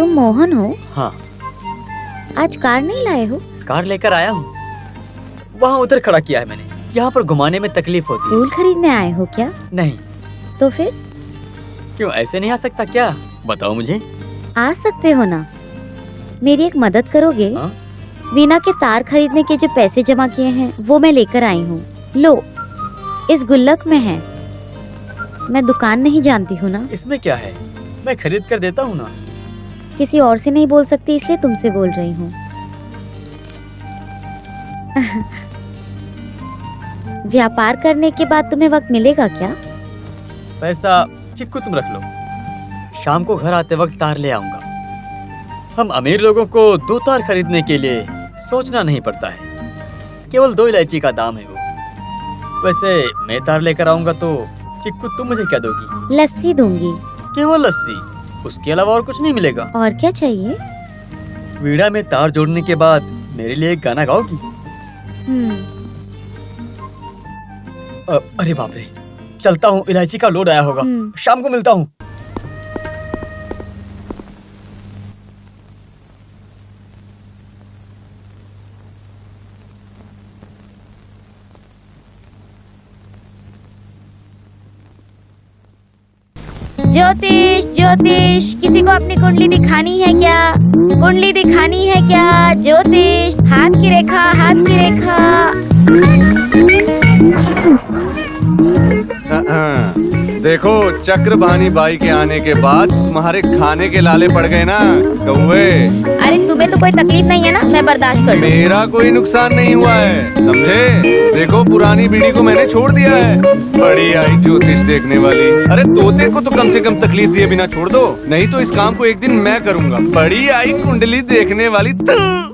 तुम मोहन हो? हाँ। आज कार नहीं लाए हो? कार लेकर आया हूँ, वहाँ उधर खड़ा किया है मैंने। यहाँ पर घुमाने में तकलीफ होती है। फूल खरीदने आए हो क्या? नहीं। तो फिर? क्यों, ऐसे नहीं आ सकता क्या? बताओ मुझे। आ सकते हो ना, मेरी एक मदद करोगे? हाँ? वीणा के तार खरीदने के जो पैसे जमा किए हैं वो मैं लेकर आई हूँ। लो, इस गुल्लक में है। मैं दुकान नहीं जानती हूँ ना। इसमें क्या है, मैं खरीद कर देता हूँ ना। किसी और से नहीं बोल सकती इसलिए तुमसे बोल रही हूँ। व्यापार करने के बाद तुम्हें वक्त मिलेगा क्या? पैसा चिक्कू तुम रख लो, शाम को घर आते वक्त तार ले आऊंगा। हम अमीर लोगों को 2 तार खरीदने के लिए सोचना नहीं पड़ता है, केवल 2 इलायची का दाम है वो। वैसे मैं तार लेकर आऊंगा तो चिक्कू तुम मुझे क्या दोगी? लस्सी दूंगी। केवल लस्सी? उसके अलावा और कुछ नहीं मिलेगा? और क्या चाहिए? वीणा में तार जोड़ने के बाद मेरे लिए एक गाना गाओगी? अरे बाप रे, चलता हूँ, इलायची का लोड आया होगा। शाम को मिलता हूँ। ज्योतिष, ज्योतिष, किसी को अपनी कुंडली दिखानी है क्या? कुंडली दिखानी है क्या? ज्योतिष, हाथ की रेखा, हाथ की रेखा। देखो, चक्रभानी बाई के आने के बाद तुम्हारे खाने के लाले पड़ गए ना कौवे। अरे तुम्हें तो कोई तकलीफ नहीं है ना, मैं बर्दाश्त कर लूं। मेरा कोई नुकसान नहीं हुआ है, समझे? देखो, पुरानी बीड़ी को मैंने छोड़ दिया है। बड़ी आई ज्योतिष देखने वाली। अरे तोते को तो कम से कम तकलीफ दिए बिना छोड़ दो, नहीं तो इस काम को एक दिन मैं करूँगा। बड़ी आई कुंडली देखने वाली।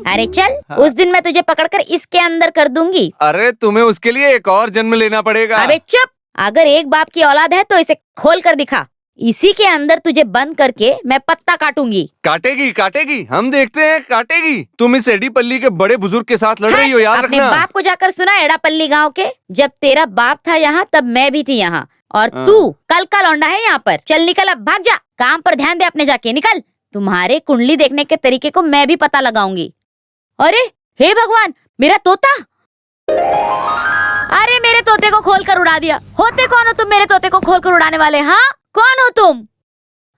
अरे चल, उस दिन मैं तुझे पकड़कर इसके अंदर कर दूंगी। अरे तुम्हें उसके लिए एक और जन्म लेना पड़ेगा। अबे चुप, अगर एक बाप की औलाद है तो इसे खोल कर दिखा। इसी के अंदर तुझे बंद करके मैं पत्ता काटूंगी। काटेगी काटेगी, हम देखते हैं काटेगी। तुम इस एडीपल्ली के बड़े बुजुर्ग के साथ लड़ रही हो, याद अपने रखना। बाप को जाकर सुना एडापल्ली गांव के, जब तेरा बाप था यहाँ तब मैं भी थी यहाँ, और तू कल का लौंडा है यहाँ पर। चल निकल, अब भाग जा, काम पर ध्यान दे अपने, जाके निकल। तुम्हारे कुंडली देखने के तरीके को मैं भी पता लगाऊंगी। अरे हे भगवान, मेरा तोता! अरे मेरे तोते को खोलकर उड़ा दिया। होते कौन हो तुम मेरे तोते को खोलकर उड़ाने वाले? हाँ, कौन हो तुम?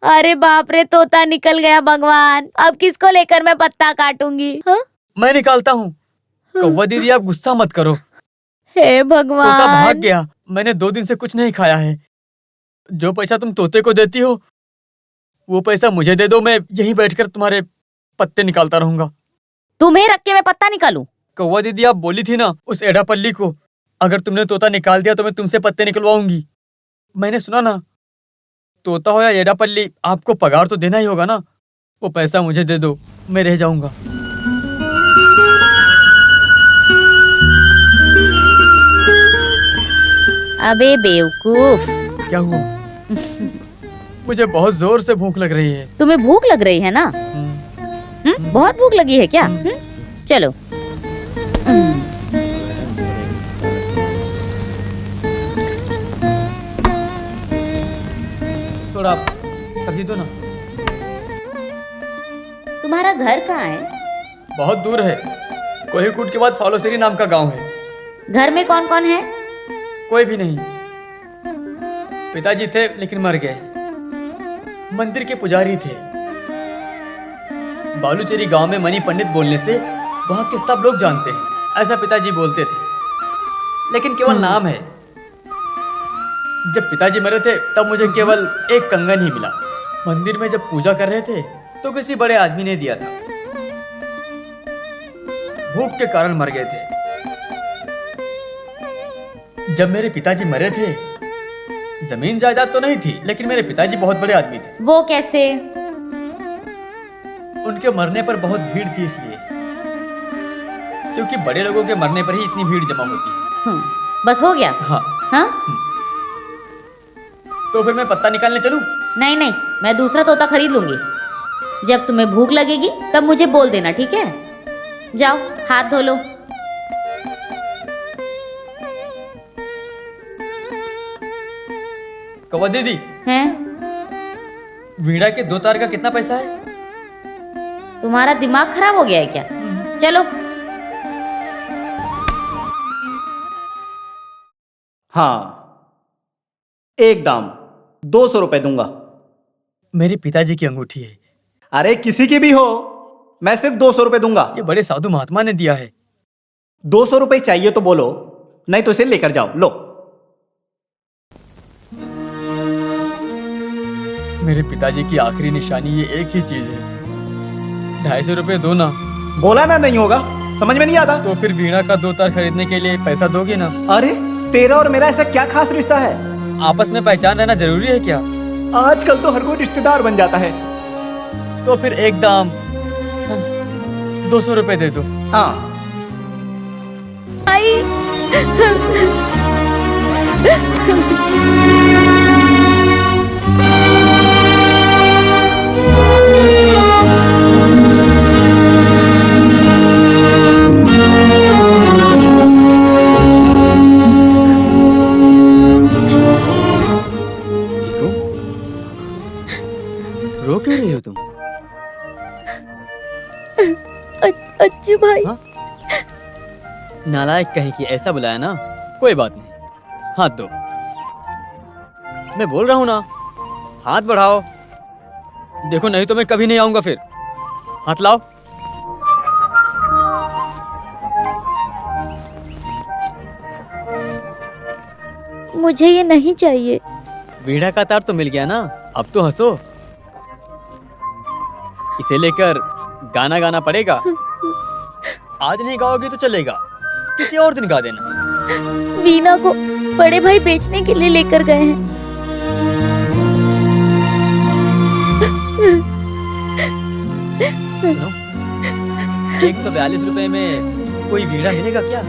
अरे बाप रे, तोता निकल गया भगवान। अब किसको लेकर मैं पत्ता काटूंगी? हाँ? मैं निकालता हूँ। कौवा दीदी, आप गुस्सा मत करो। हे भगवान, तोता भाग गया। मैंने 2 दिन से कुछ नहीं खाया है। जो पैसा तुम तोते को देती हो वो पैसा मुझे दे दो, मैं यहीं बैठकर तुम्हारे पत्ते निकालता रहूंगा। तुम्हें रख के मैं पत्ता निकालूं? कौवा दीदी, आप बोली थी ना उस एडापल्ली को, अगर तुमने तोता निकाल दिया तो मैं तुमसे पत्ते निकलवाऊंगी। मैंने सुना ना, तोता हो या एडापल्ली, आपको पगार तो देना ही होगा ना। वो पैसा मुझे दे दो, मैं रह जाऊंगा। अबे बेवकूफ! क्या हुआ? मुझे बहुत जोर से भूख लग रही है। तुम्हें भूख लग रही है ना? बहुत भूख लगी है क्या? चलो। थोड़ा सब्जी दो ना। तुम्हारा घर कहाँ है? बहुत दूर है, कोहीकूट के बाद फालोसेरी नाम का गांव है। घर में कौन कौन है? कोई भी नहीं। पिताजी थे लेकिन मर गए, मंदिर के पुजारी थे। बालूचेरी गांव में मनी पंडित बोलने से वहां के सब लोग जानते हैं, ऐसा पिताजी बोलते थे, लेकिन केवल नाम है। जब पिताजी मरे थे तब मुझे केवल एक कंगन ही मिला। मंदिर में जब पूजा कर रहे थे तो किसी बड़े आदमी ने दिया था। भूख के कारण मर गए थे। जब मेरे पिताजी मरे थे, जमीन जायदाद तो नहीं थी, लेकिन मेरे पिताजी बहुत बड़े आदमी थे। वो कैसे? उनके मरने पर बहुत भीड़ थी, इसलिए, क्योंकि बड़े लोगों के मरने पर ही इतनी भीड़ जमा होती है। बस हो गया? हाँ। हाँ? तो फिर मैं पत्ता निकालने चलूं? नहीं नहीं, मैं दूसरा तोता खरीद लूंगी। जब तुम्हें भूख लगेगी तब मुझे बोल देना, ठीक है? जाओ, हाथ धो लो। कौवा दीदी, हैं? वीणा के 2 तार का कितना पैसा है? तुम्हारा दिमाग खराब हो गया है क्या? चलो। हाँ, एक दाम 200 रुपए दूंगा। मेरे पिताजी की अंगूठी है। अरे किसी की भी हो, मैं सिर्फ 200 रुपए दूंगा। ये बड़े साधु महात्मा ने दिया है। 200 रुपए चाहिए तो बोलो, नहीं तो इसे लेकर जाओ। लो। मेरे पिताजी की आखिरी निशानी ये एक ही चीज है। 250 रुपए दो ना। बोला ना नहीं होगा, समझ में नहीं आता। तो फिर वीणा का 2 तार खरीदने के लिए पैसा दोगे ना? अरे तेरा और मेरा ऐसा क्या खास रिश्ता है? आपस में पहचान रहना जरूरी है क्या? आजकल तो हर कोई रिश्तेदार बन जाता है। तो फिर एक दाम 200 रुपए दे दो। हाँ। आई। चिकू, रो क्यों रही हो तुम? अच्छू भाई। हाँ? नालायक कहीं की, ऐसा बुलाया ना? कोई बात नहीं, हाथ दो। मैं बोल रहा हूं ना, हाथ बढ़ाओ। देखो नहीं तो मैं कभी नहीं आऊंगा फिर। हाथ लाओ। मुझे ये नहीं चाहिए। वीणा का तार तो मिल गया ना, अब तो हंसो। इसे लेकर गाना गाना पड़ेगा। आज नहीं गाओगी तो चलेगा, किसी और दिन गा देना। वीणा को बड़े भाई बेचने के लिए लेकर गए हैं। सुनो, 142 रुपए में कोई वीणा मिलेगा क्या?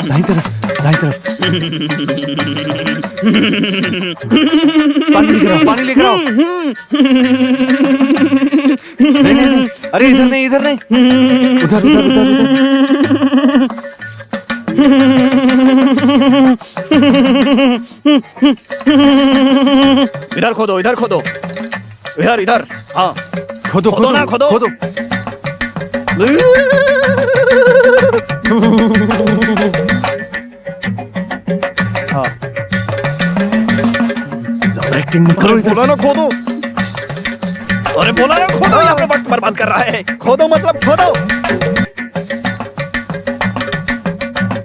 दाई तरफ। पानी लेकर आओ। नहीं, अरे इधर नहीं, उधर। इधर खोदो। इधर। हाँ, खोदो ना, खोदो। हाँ। एक्टिंग मत करो। बोला ना खोदो। अरे बोला ना खोदो, यहाँ पे वक्त बर्बाद कर रहा है। खोदो मतलब खोदो।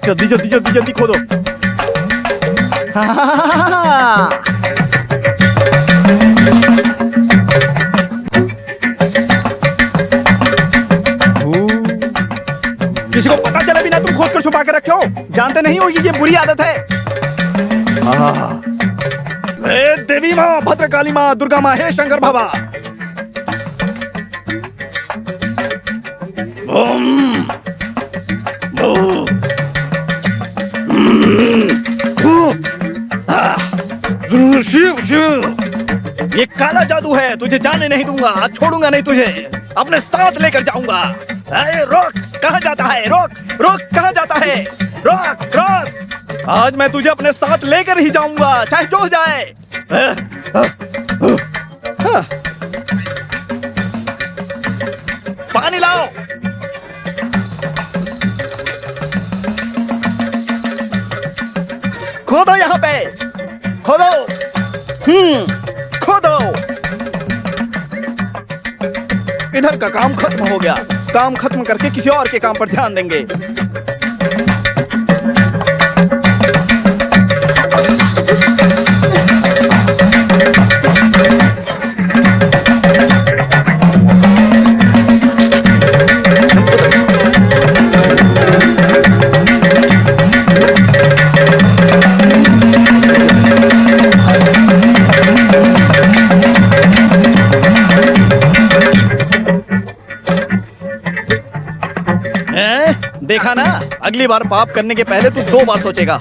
जल्दी खोदो। हाँ। किसी को पता चले बिना तुम खोद कर छुपा के रखे हो? जानते नहीं हो ये बुरी आदत है। हे देवी माँ, भद्रकाली माँ, दुर्गा माँ, हे शंकर बाबा। शिव, ये काला जादू है, तुझे जाने नहीं दूंगा, छोड़ूंगा नहीं तुझे, अपने साथ लेकर जाऊंगा। अरे रोक, कहाँ जाता है? रोक, कहाँ जाता है? रोक। आज मैं तुझे अपने साथ लेकर ही जाऊंगा, चाहे जो हो जाए। पानी लाओ। खोदो यहाँ पे, खोदो। खोदो। इधर का काम खत्म हो गया। काम खत्म करके किसी और के काम पर ध्यान देंगे। देखा ना, अगली बार पाप करने के पहले तू 2 बार सोचेगा।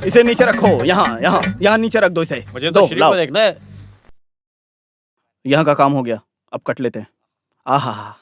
इसे नीचे रखो, यहाँ यहाँ यहाँ नीचे रख दो इसे। मुझे दो, तो श्री लाओ। को देखना है। यहाँ का काम हो गया, अब कट लेते हैं। आहा,